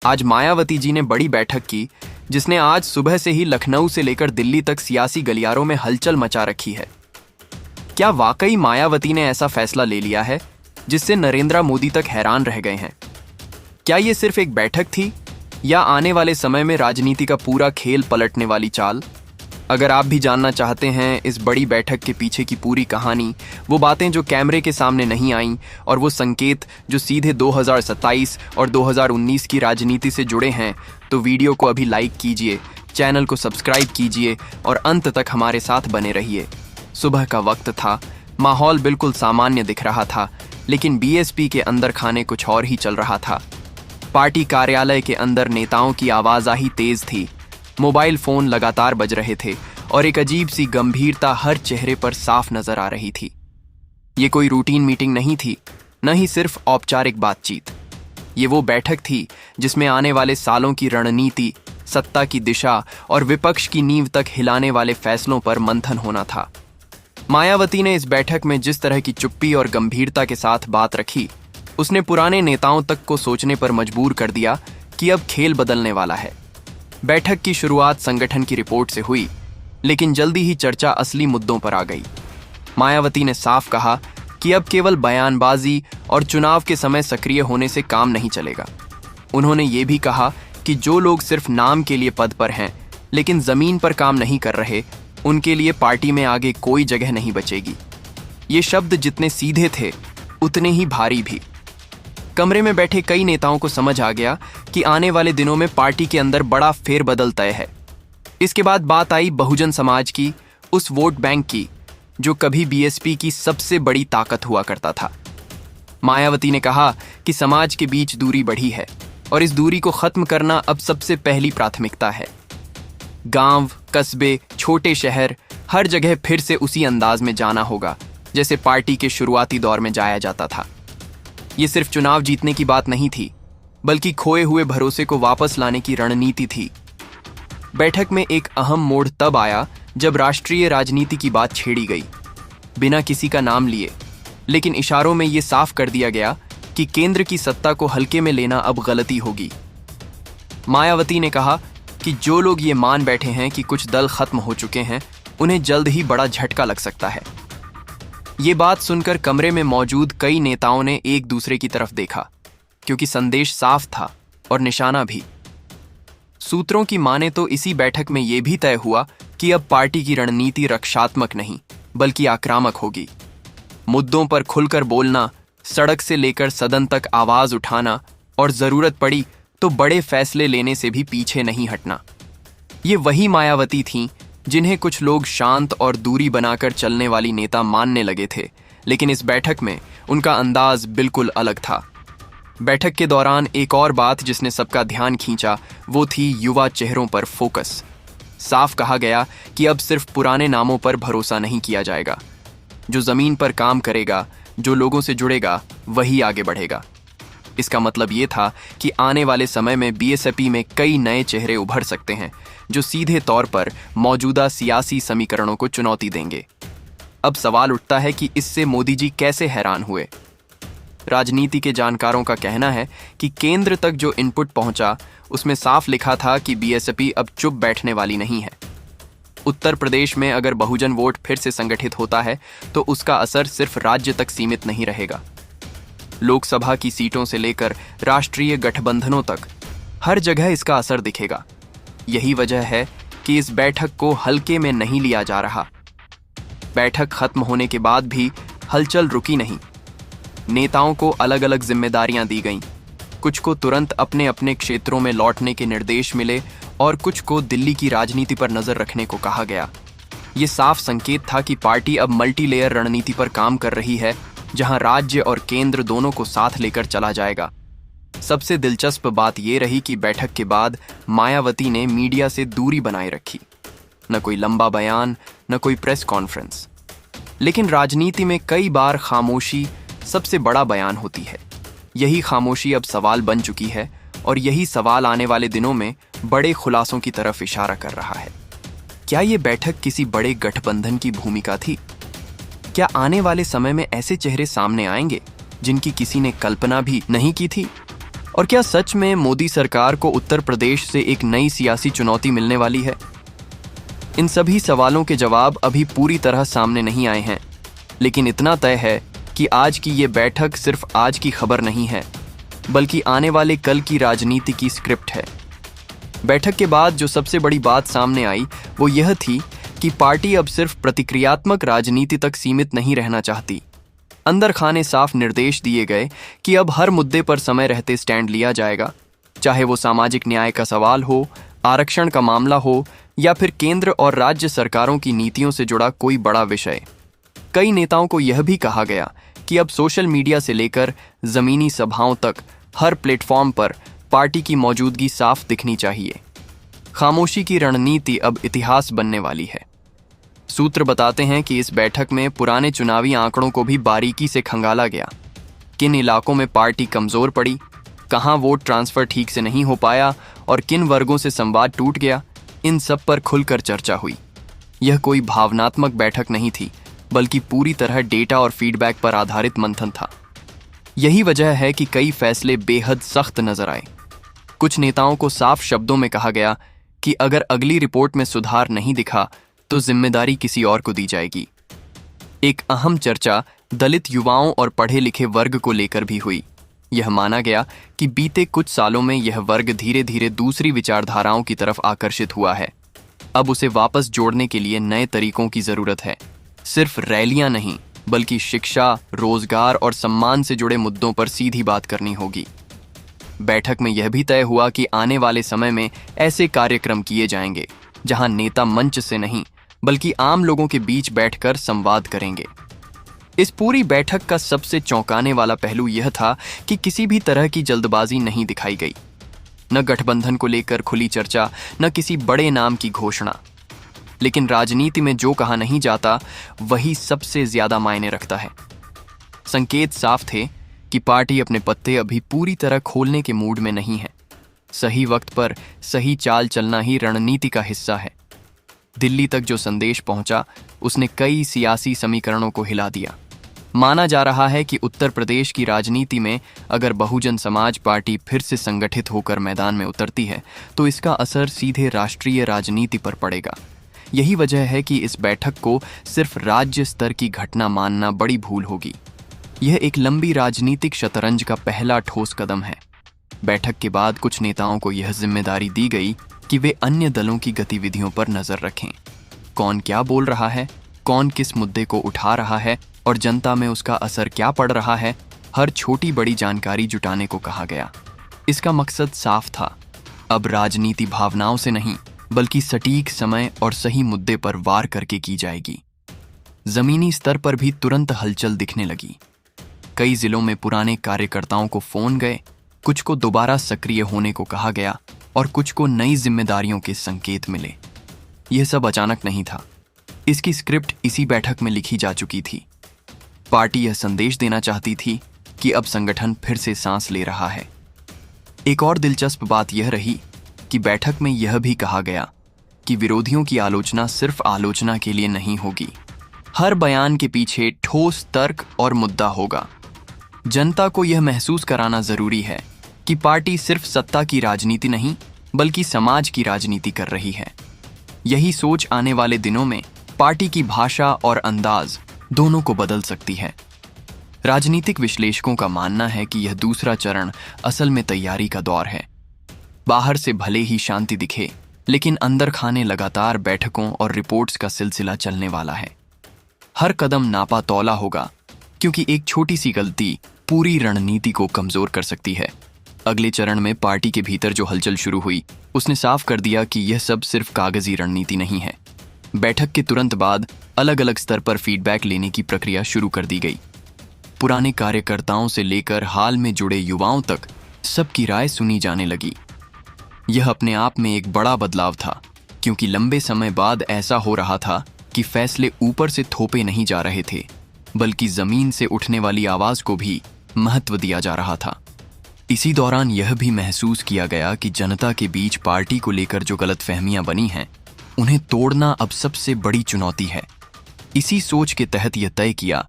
आज मायावती जी ने बड़ी बैठक की, जिसने आज सुबह से ही लखनऊ से लेकर दिल्ली तक सियासी गलियारों में हलचल मचा रखी है। क्या वाकई मायावती ने ऐसा फैसला ले लिया है जिससे नरेंद्र मोदी तक हैरान रह गए हैं? क्या ये सिर्फ एक बैठक थी या आने वाले समय में राजनीति का पूरा खेल पलटने वाली चाल? अगर आप भी जानना चाहते हैं इस बड़ी बैठक के पीछे की पूरी कहानी, वो बातें जो कैमरे के सामने नहीं आईं और वो संकेत जो सीधे 2027 और 2019 की राजनीति से जुड़े हैं, तो वीडियो को अभी लाइक कीजिए, चैनल को सब्सक्राइब कीजिए और अंत तक हमारे साथ बने रहिए। सुबह का वक्त था, माहौल बिल्कुल सामान्य दिख रहा था, लेकिन बीएसपी के अंदर खाने कुछ और ही चल रहा था। पार्टी कार्यालय के अंदर नेताओं की आवाजाही तेज थी, मोबाइल फोन लगातार बज रहे थे और एक अजीब सी गंभीरता हर चेहरे पर साफ नजर आ रही थी। ये कोई रूटीन मीटिंग नहीं थी, न ही सिर्फ औपचारिक बातचीत। ये वो बैठक थी जिसमें आने वाले सालों की रणनीति, सत्ता की दिशा और विपक्ष की नींव तक हिलाने वाले फैसलों पर मंथन होना था। मायावती ने इस बैठक में जिस तरह की चुप्पी और गंभीरता के साथ बात रखी, उसने पुराने नेताओं तक को सोचने पर मजबूर कर दिया कि अब खेल बदलने वाला है। बैठक की शुरुआत संगठन की रिपोर्ट से हुई, लेकिन जल्दी ही चर्चा असली मुद्दों पर आ गई। मायावती ने साफ कहा कि अब केवल बयानबाजी और चुनाव के समय सक्रिय होने से काम नहीं चलेगा। उन्होंने ये भी कहा कि जो लोग सिर्फ नाम के लिए पद पर हैं, लेकिन जमीन पर काम नहीं कर रहे, उनके लिए पार्टी में आगे कोई जगह नहीं बचेगी। ये शब्द जितने सीधे थे, उतने ही भारी भी। कमरे में बैठे कई नेताओं को समझ आ गया कि आने वाले दिनों में पार्टी के अंदर बड़ा फेरबदल तय है। इसके बाद बात आई बहुजन समाज की, उस वोट बैंक की जो कभी बीएसपी की सबसे बड़ी ताकत हुआ करता था। मायावती ने कहा कि समाज के बीच दूरी बढ़ी है और इस दूरी को खत्म करना अब सबसे पहली प्राथमिकता है। गांव, कस्बे, छोटे शहर, हर जगह फिर से उसी अंदाज में जाना होगा जैसे पार्टी के शुरुआती दौर में जाया जाता था। ये सिर्फ चुनाव जीतने की बात नहीं थी, बल्कि खोए हुए भरोसे को वापस लाने की रणनीति थी। बैठक में एक अहम मोड़ तब आया जब राष्ट्रीय राजनीति की बात छेड़ी गई, बिना किसी का नाम लिए, लेकिन इशारों में यह साफ कर दिया गया कि केंद्र की सत्ता को हल्के में लेना अब गलती होगी। मायावती ने कहा कि जो लोग ये मान बैठे हैं कि कुछ दल खत्म हो चुके हैं, उन्हें जल्द ही बड़ा झटका लग सकता है। ये बात सुनकर कमरे में मौजूद कई नेताओं ने एक दूसरे की तरफ देखा, क्योंकि संदेश साफ था और निशाना भी। सूत्रों की माने तो इसी बैठक में यह भी तय हुआ कि अब पार्टी की रणनीति रक्षात्मक नहीं, बल्कि आक्रामक होगी। मुद्दों पर खुलकर बोलना, सड़क से लेकर सदन तक आवाज उठाना और जरूरत पड़ी तो बड़े फैसले लेने से भी पीछे नहीं हटना। ये वही मायावती थीं जिन्हें कुछ लोग शांत और दूरी बनाकर चलने वाली नेता मानने लगे थे, लेकिन इस बैठक में उनका अंदाज बिल्कुल अलग था। बैठक के दौरान एक और बात जिसने सबका ध्यान खींचा, वो थी युवा चेहरों पर फोकस। साफ कहा गया कि अब सिर्फ पुराने नामों पर भरोसा नहीं किया जाएगा। जो जमीन पर काम करेगा, जो लोगों से जुड़ेगा, वही आगे बढ़ेगा। इसका मतलब ये था कि आने वाले समय में बीएसपी में कई नए चेहरे उभर सकते हैं जो सीधे तौर पर मौजूदा सियासी समीकरणों को चुनौती देंगे। अब सवाल उठता है कि इससे मोदी जी कैसे हैरान हुए। राजनीति के जानकारों का कहना है कि केंद्र तक जो इनपुट पहुंचा, उसमें साफ लिखा था कि बीएसपी अब चुप बैठने वाली नहीं है। उत्तर प्रदेश में अगर बहुजन वोट फिर से संगठित होता है तो उसका असर सिर्फ राज्य तक सीमित नहीं रहेगा। लोकसभा की सीटों से लेकर राष्ट्रीय गठबंधनों तक हर जगह इसका असर दिखेगा। यही वजह है कि इस बैठक को हल्के में नहीं लिया जा रहा। बैठक खत्म होने के बाद भी हलचल रुकी नहीं। नेताओं को अलग अलग जिम्मेदारियां दी गईं। कुछ को तुरंत अपने अपने क्षेत्रों में लौटने के निर्देश मिले और कुछ को दिल्ली की राजनीति पर नजर रखने को कहा गया। ये साफ संकेत था कि पार्टी अब मल्टीलेयर रणनीति पर काम कर रही है, जहां राज्य और केंद्र दोनों को साथ लेकर चला जाएगा। सबसे दिलचस्प बात यह रही कि बैठक के बाद मायावती ने मीडिया से दूरी बनाए रखी। न कोई लंबा बयान, न कोई प्रेस कॉन्फ्रेंस। लेकिन राजनीति में कई बार खामोशी सबसे बड़ा बयान होती है। यही खामोशी अब सवाल बन चुकी है और यही सवाल आने वाले दिनों में बड़े खुलासों की तरफ इशारा कर रहा है। क्या ये बैठक किसी बड़े गठबंधन की भूमिका थी? क्या आने वाले समय में ऐसे चेहरे सामने आएंगे जिनकी किसी ने कल्पना भी नहीं की थी? और क्या सच में मोदी सरकार को उत्तर प्रदेश से एक नई सियासी चुनौती मिलने वाली है? इन सभी सवालों के जवाब अभी पूरी तरह सामने नहीं आए हैं, लेकिन इतना तय है कि आज की ये बैठक सिर्फ आज की खबर नहीं है, बल्कि आने वाले कल की राजनीति की स्क्रिप्ट है। बैठक के बाद जो सबसे बड़ी बात सामने आई वो यह थी कि पार्टी अब सिर्फ प्रतिक्रियात्मक राजनीति तक सीमित नहीं रहना चाहती। अंदर खाने साफ निर्देश दिए गए कि अब हर मुद्दे पर समय रहते स्टैंड लिया जाएगा, चाहे वो सामाजिक न्याय का सवाल हो, आरक्षण का मामला हो या फिर केंद्र और राज्य सरकारों की नीतियों से जुड़ा कोई बड़ा विषय। कई नेताओं को यह भी कहा गया कि अब सोशल मीडिया से लेकर जमीनी सभाओं तक हर प्लेटफॉर्म पर पार्टी की मौजूदगी साफ दिखनी चाहिए। खामोशी की रणनीति अब इतिहास बनने वाली है। सूत्र बताते हैं कि इस बैठक में पुराने चुनावी आंकड़ों को भी बारीकी से खंगाला गया। किन इलाकों में पार्टी कमजोर पड़ी, कहां वोट ट्रांसफर ठीक से नहीं हो पाया और किन वर्गों से संवाद टूट गया, इन सब पर खुलकर चर्चा हुई। यह कोई भावनात्मक बैठक नहीं थी, बल्कि पूरी तरह डेटा और फीडबैक पर आधारित मंथन था। यही वजह है कि कई फैसले बेहद सख्त नजर आए। कुछ नेताओं को साफ शब्दों में कहा गया कि अगर अगली रिपोर्ट में सुधार नहीं दिखा तो जिम्मेदारी किसी और को दी जाएगी। एक अहम चर्चा दलित युवाओं और पढ़े लिखे वर्ग को लेकर भी हुई। यह माना गया कि बीते कुछ सालों में यह वर्ग धीरे धीरे दूसरी विचारधाराओं की तरफ आकर्षित हुआ है। अब उसे वापस जोड़ने के लिए नए तरीकों की जरूरत है। सिर्फ रैलियां नहीं, बल्कि शिक्षा, रोजगार और सम्मान से जुड़े मुद्दों पर सीधी बात करनी होगी। बैठक में यह भी तय हुआ कि आने वाले समय में ऐसे कार्यक्रम किए जाएंगे जहां नेता मंच से नहीं, बल्कि आम लोगों के बीच बैठकर संवाद करेंगे। इस पूरी बैठक का सबसे चौंकाने वाला पहलू यह था कि किसी भी तरह की जल्दबाजी नहीं दिखाई गई। न गठबंधन को लेकर खुली चर्चा, न किसी बड़े नाम की घोषणा। लेकिन राजनीति में जो कहा नहीं जाता वही सबसे ज्यादा मायने रखता है। संकेत साफ थे कि पार्टी अपने पत्ते अभी पूरी तरह खोलने के मूड में नहीं है। सही वक्त पर सही चाल चलना ही रणनीति का हिस्सा है। दिल्ली तक जो संदेश पहुंचा उसने कई सियासी समीकरणों को हिला दिया। माना जा रहा है कि उत्तर प्रदेश की राजनीति में अगर बहुजन समाज पार्टी फिर से संगठित होकर मैदान में उतरती है तो इसका असर सीधे राष्ट्रीय राजनीति पर पड़ेगा। यही वजह है कि इस बैठक को सिर्फ राज्य स्तर की घटना मानना बड़ी भूल होगी। यह एक लंबी राजनीतिक शतरंज का पहला ठोस कदम है। बैठक के बाद कुछ नेताओं को यह जिम्मेदारी दी गई कि वे अन्य दलों की गतिविधियों पर नजर रखें। कौन क्या बोल रहा है, कौन किस मुद्दे को उठा रहा है और जनता में उसका असर क्या पड़ रहा है, हर छोटी बड़ी जानकारी जुटाने को कहा गया। इसका मकसद साफ था, अब राजनीति भावनाओं से नहीं, बल्कि सटीक समय और सही मुद्दे पर वार करके की जाएगी। जमीनी स्तर पर भी तुरंत हलचल दिखने लगी। कई जिलों में पुराने कार्यकर्ताओं को फोन गए, कुछ को दोबारा सक्रिय होने को कहा गया और कुछ को नई जिम्मेदारियों के संकेत मिले। यह सब अचानक नहीं था, इसकी स्क्रिप्ट इसी बैठक में लिखी जा चुकी थी। पार्टी यह संदेश देना चाहती थी कि अब संगठन फिर से सांस ले रहा है। एक और दिलचस्प बात यह रही कि बैठक में यह भी कहा गया कि विरोधियों की आलोचना सिर्फ आलोचना के लिए नहीं होगी। हर बयान के पीछे ठोस तर्क और मुद्दा होगा। जनता को यह महसूस कराना जरूरी है कि पार्टी सिर्फ सत्ता की राजनीति नहीं, बल्कि समाज की राजनीति कर रही है। यही सोच आने वाले दिनों में पार्टी की भाषा और अंदाज दोनों को बदल सकती है। राजनीतिक विश्लेषकों का मानना है कि यह दूसरा चरण असल में तैयारी का दौर है। बाहर से भले ही शांति दिखे, लेकिन अंदर खाने लगातार बैठकों और रिपोर्ट्स का सिलसिला चलने वाला है। हर कदम नापा तौला होगा, क्योंकि एक छोटी सी गलती पूरी रणनीति को कमजोर कर सकती है। अगले चरण में पार्टी के भीतर जो हलचल शुरू हुई उसने साफ कर दिया कि यह सब सिर्फ कागजी रणनीति नहीं है। बैठक के तुरंत बाद अलग अलग स्तर पर फीडबैक लेने की प्रक्रिया शुरू कर दी गई। पुराने कार्यकर्ताओं से लेकर हाल में जुड़े युवाओं तक सबकी राय सुनी जाने लगी। यह अपने आप में एक बड़ा बदलाव था, क्योंकि लंबे समय बाद ऐसा हो रहा था कि फैसले ऊपर से थोपे नहीं जा रहे थे, बल्कि जमीन से उठने वाली आवाज को भी महत्व दिया जा रहा था। इसी दौरान यह भी महसूस किया गया कि जनता के बीच पार्टी को लेकर जो गलतफहमियां बनी हैं, उन्हें तोड़ना अब सबसे बड़ी चुनौती है। इसी सोच के तहत यह तय किया